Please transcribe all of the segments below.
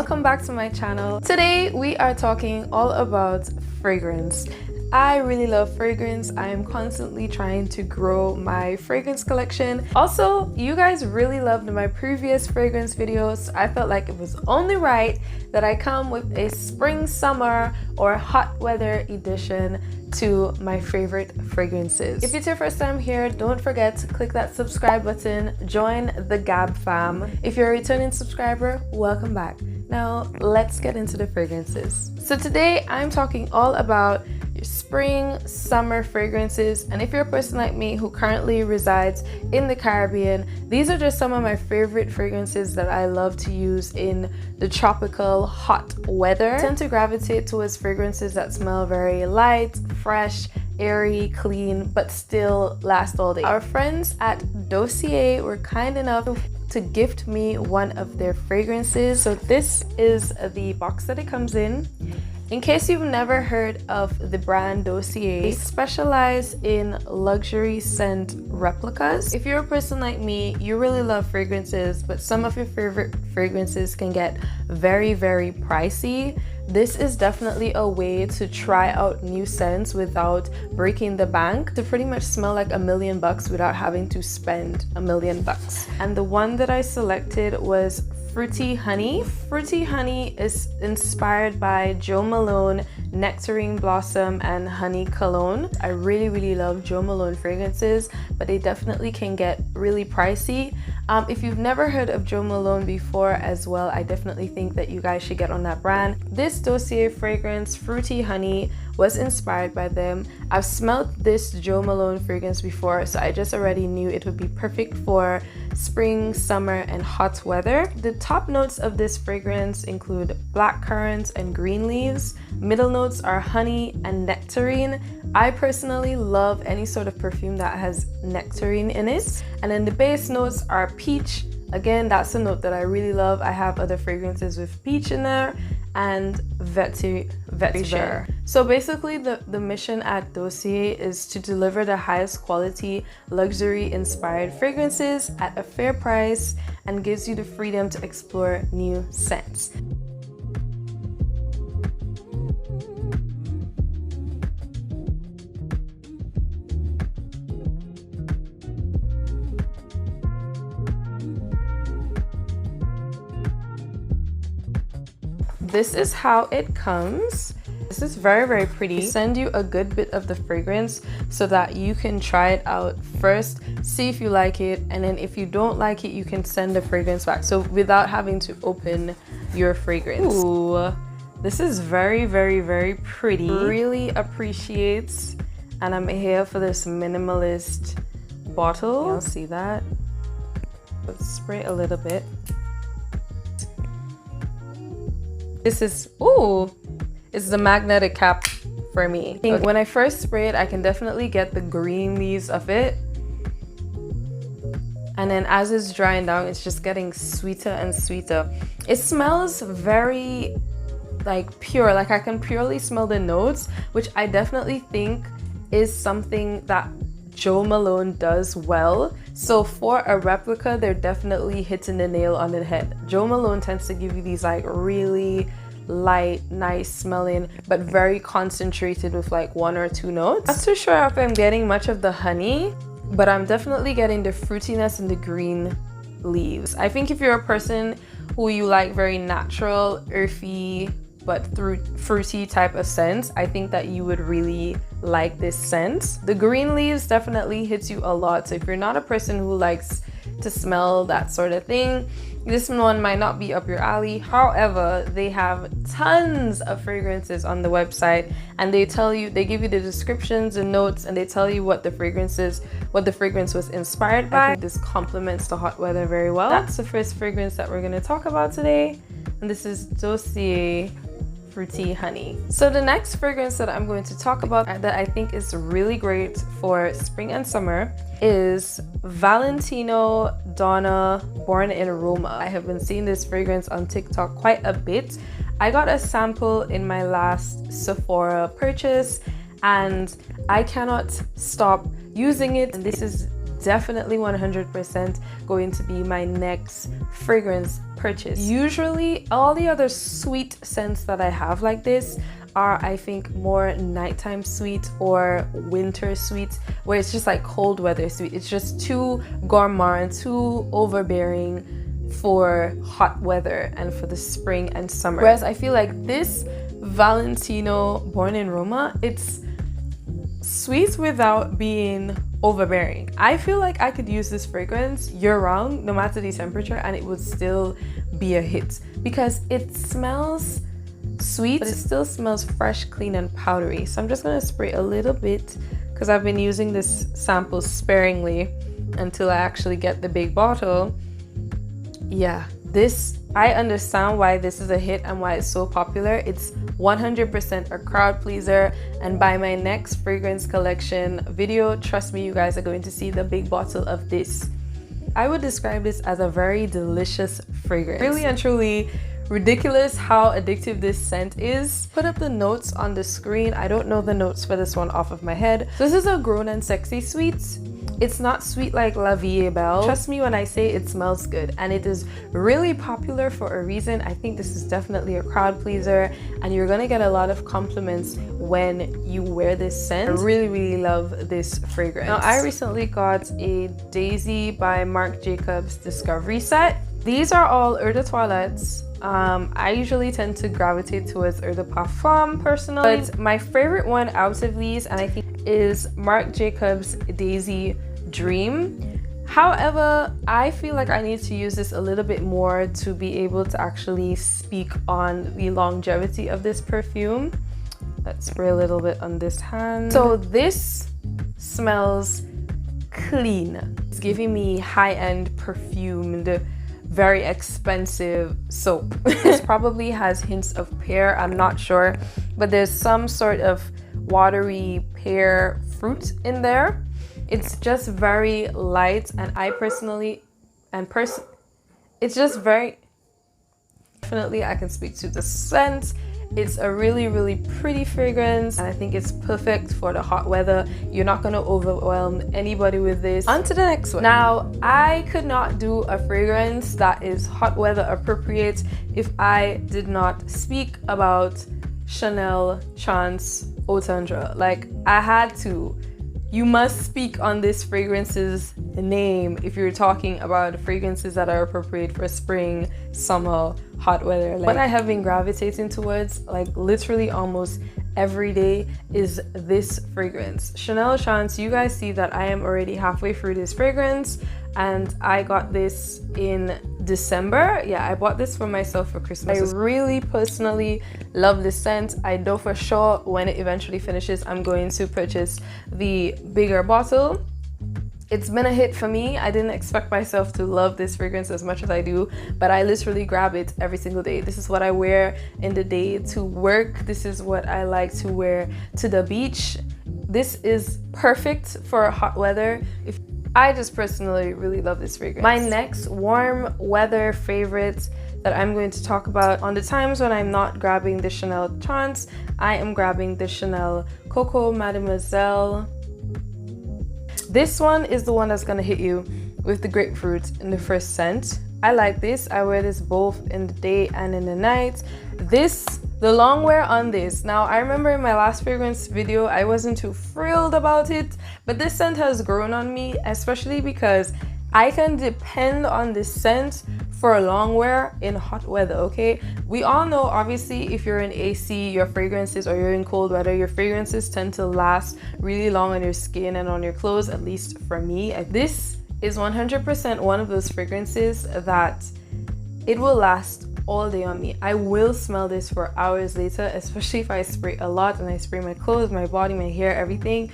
welcome back to my channel. Today we are talking all about fragrance. I really love fragrance. I am constantly trying to grow my fragrance collection. Also, you guys really loved my previous fragrance videos. I felt like it was only right that I come with a spring, summer, or hot weather edition to my favorite fragrances. If it's your first time here, don't forget to click that subscribe button, join the Gab fam. If you're a returning subscriber, welcome back. Now let's get into the fragrances. So today I'm talking all about your spring, summer fragrances, and if you're a person like me who currently resides in the Caribbean, these are just some of my favorite fragrances that I love to use in the tropical hot weather. I tend to gravitate towards fragrances that smell very light, fresh, airy, clean, but still last all day. Our friends at Dossier were kind enough to gift me one of their fragrances. So this is the box that it comes in. In case you've never heard of the brand Dossier, they specialize in luxury scent replicas. If you're a person like me, you really love fragrances, but some of your favorite fragrances can get very, very pricey. This is definitely a way to try out new scents without breaking the bank, to pretty much smell like $1 million without having to spend $1 million. And the one that I selected was Fruity Honey. Fruity Honey is inspired by Jo Malone Nectarine Blossom and Honey Cologne. I really love Jo Malone fragrances, but they definitely can get really pricey. If you've never heard of Jo Malone before as well, I definitely think that you guys should get on that brand. This Dossier fragrance, Fruity Honey, was inspired by them. I've smelled this Jo Malone fragrance before, so I just already knew it would be perfect for spring, summer, and hot weather. The top notes of this fragrance include black currants and green leaves. Middle notes are honey and nectarine. I personally love any sort of perfume that has nectarine in it. And then the base notes are peach. Again, that's a note that I really love. I have other fragrances with peach in there, and vetiver. So basically the mission at Dossier is to deliver the highest quality luxury inspired fragrances at a fair price and gives you the freedom to explore new scents. This is how it comes. This is very pretty. They send you a good bit of the fragrance so that you can try it out first, see if you like it, and then if you don't like it, you can send the fragrance back, so without having to open your fragrance. Ooh, this is very pretty. Really appreciates, and I'm here for this minimalist bottle. You'll see that. Let's spray a little bit. This is, ooh, it's the magnetic cap for me. Okay. When I first spray it, I can definitely get the green leaves of it. And then as it's drying down, it's just getting sweeter and sweeter. It smells very like pure, like I can purely smell the notes, which I definitely think is something that Jo Malone does well. So for a replica, they're definitely hitting the nail on the head. Jo Malone tends to give you these like really light, nice smelling, but very concentrated with like 1 or 2 notes. Not too sure if I'm getting much of the honey, but I'm definitely getting the fruitiness and the green leaves. I think if you're a person who you like very natural, earthy, but fruity type of scents, I think that you would really like this scent. The green leaves definitely hits you a lot, so if you're not a person who likes to smell that sort of thing, this one might not be up your alley. However, they have tons of fragrances on the website, and they give you the descriptions and notes, and they tell you what the fragrance was inspired by. I think this complements the hot weather very well. That's the first fragrance that we're going to talk about today, and this is Dossier Fruity Honey. So the next fragrance that I'm going to talk about that I think is really great for spring and summer is Valentino DONA Born in Roma. I have been seeing this fragrance on TikTok quite a bit. I got a sample in my last Sephora purchase and I cannot stop using it. And this is definitely 100% going to be my next fragrance purchase. Usually all the other sweet scents that I have like this are, I think, more nighttime sweet or winter sweet, where it's just like cold weather sweet. It's just too gourmand, too overbearing for hot weather and for the spring and summer. Whereas I feel like this Valentino Born in Roma, it's sweet without being overbearing. I feel like I could use this fragrance year-round, no matter the temperature, and it would still be a hit because it smells sweet, but it still smells fresh, clean, and powdery. So I'm just gonna spray a little bit because I've been using this sample sparingly until I actually get the big bottle. Yeah, this, I understand why this is a hit and why it's so popular. It's 100% a crowd pleaser, and by my next fragrance collection video, trust me, you guys are going to see the big bottle of this. I would describe this as a very delicious fragrance. Really and truly ridiculous how addictive this scent is. Put up the notes on the screen. I don't know the notes for this one off of my head. So this is a grown and sexy sweet. It's not sweet like La Vie est Belle. Trust me when I say it smells good, and it is really popular for a reason. I think this is definitely a crowd pleaser, and you're gonna get a lot of compliments when you wear this scent. I really love this fragrance. Now, I recently got a Daisy by Marc Jacobs Discovery set. These are all eau de toilettes. I usually tend to gravitate towards eau de parfum personally, but my favorite one out of these, and I think, is Marc Jacobs Daisy Dream. However, I feel like I need to use this a little bit more to be able to actually speak on the longevity of this perfume. Let's spray a little bit on this hand. So this smells clean. It's giving me high-end perfumed, very expensive soap. This probably has hints of pear, I'm not sure, but there's some sort of watery pear fruit in there. It's just very light, and I personally, it's just very, definitely I can speak to the scent. It's a really pretty fragrance, and I think it's perfect for the hot weather. You're not gonna overwhelm anybody with this. On to the next one. Now, I could not do a fragrance that is hot weather appropriate if I did not speak about Chanel Chance Eau Tendre. Like, I had to. You must speak on this fragrance's name if you're talking about fragrances that are appropriate for spring, summer, hot weather. Like, what I have been gravitating towards, like literally almost every day, is this fragrance. Chanel Chance, you guys see that I am already halfway through this fragrance, and I got this in December. Yeah, I bought this for myself for Christmas. I really personally love this scent. I know for sure when it eventually finishes, I'm going to purchase the bigger bottle. It's been a hit for me. I didn't expect myself to love this fragrance as much as I do, but I literally grab it every single day. This is what I wear in the day to work. This is what I like to wear to the beach. This is perfect for hot weather. I just personally really love this fragrance. My next warm weather favorite that I'm going to talk about, on the times when I'm not grabbing the Chanel Chance, I am grabbing the Chanel COCO Mademoiselle. This one is the one that's gonna hit you with the grapefruit in the first scent. I like this. I wear this both in the day and in the night. The long wear on this. Now, I remember in my last fragrance video, I wasn't too thrilled about it, but this scent has grown on me, especially because I can depend on this scent for a long wear in hot weather, okay? We all know, obviously, if you're in AC, your fragrances, or you're in cold weather, your fragrances tend to last really long on your skin and on your clothes, at least for me. This is 100% one of those fragrances that it will last all day on me. I will smell this for hours later, especially if I spray a lot and I spray my clothes, my body, my hair, everything.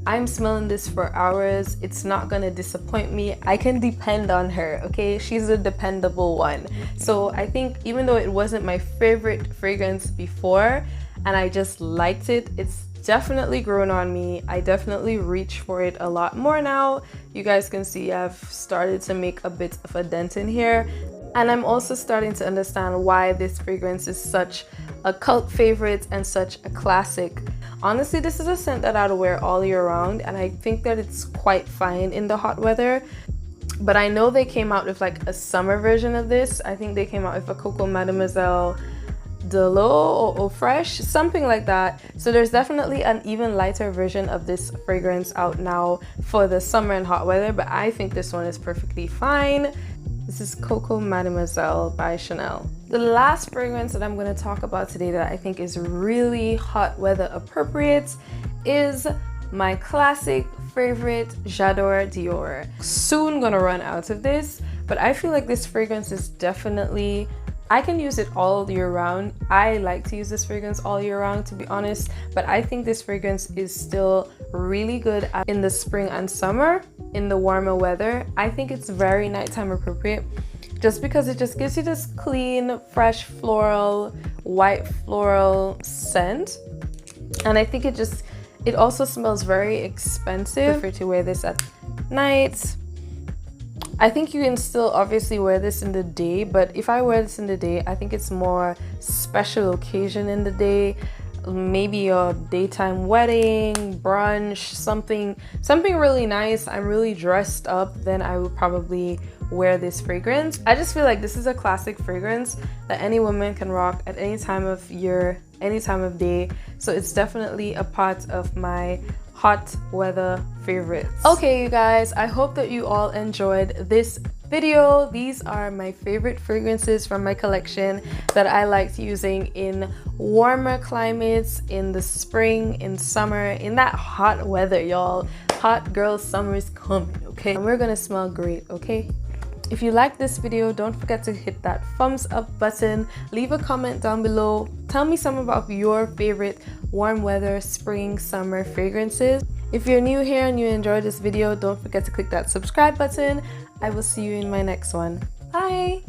I'm smelling this for hours. It's not gonna disappoint me. I can depend on her, okay? She's a dependable one. So I think even though it wasn't my favorite fragrance before and I just liked it, it's definitely grown on me. I definitely reach for it a lot more now. You guys can see I've started to make a bit of a dent in here. And I'm also starting to understand why this fragrance is such a cult favorite and such a classic. Honestly, this is a scent that I'd wear all year round, and I think that it's quite fine in the hot weather. But I know they came out with like a summer version of this. I think they came out with a COCO Mademoiselle de l'eau or fresh, something like that. So there's definitely an even lighter version of this fragrance out now for the summer and hot weather, but I think this one is perfectly fine. This is COCO Mademoiselle by Chanel. The last fragrance that I'm going to talk about today that I think is really hot weather appropriate is my classic favorite Jadore Dior. Soon gonna run out of this, but I feel like this fragrance is definitely, I can use it all year round. I like to use this fragrance all year round, to be honest, but I think this fragrance is still really good in the spring and summer, in the warmer weather. I think it's very nighttime appropriate just because it just gives you this clean, fresh floral, white floral scent. And I think it also smells very expensive. I prefer to wear this at night. I think you can still obviously wear this in the day, but if I wear this in the day, I think it's more special occasion in the day. Maybe a daytime wedding, brunch, something really nice. I'm really dressed up, then I would probably wear this fragrance. I just feel like this is a classic fragrance that any woman can rock at any time of year, any time of day. So it's definitely a part of my hot weather favorites. Okay, you guys, I hope that you all enjoyed this video. These are my favorite fragrances from my collection that I liked using in warmer climates, in the spring, in summer, in that hot weather, y'all. Hot girl summer is coming, okay? And we're gonna smell great, okay? If you like this video, don't forget to hit that thumbs up button. Leave a comment down below. Tell me some about your favorite warm weather, spring, summer fragrances. If you're new here and you enjoyed this video, don't forget to click that subscribe button. I will see you in my next one. Bye!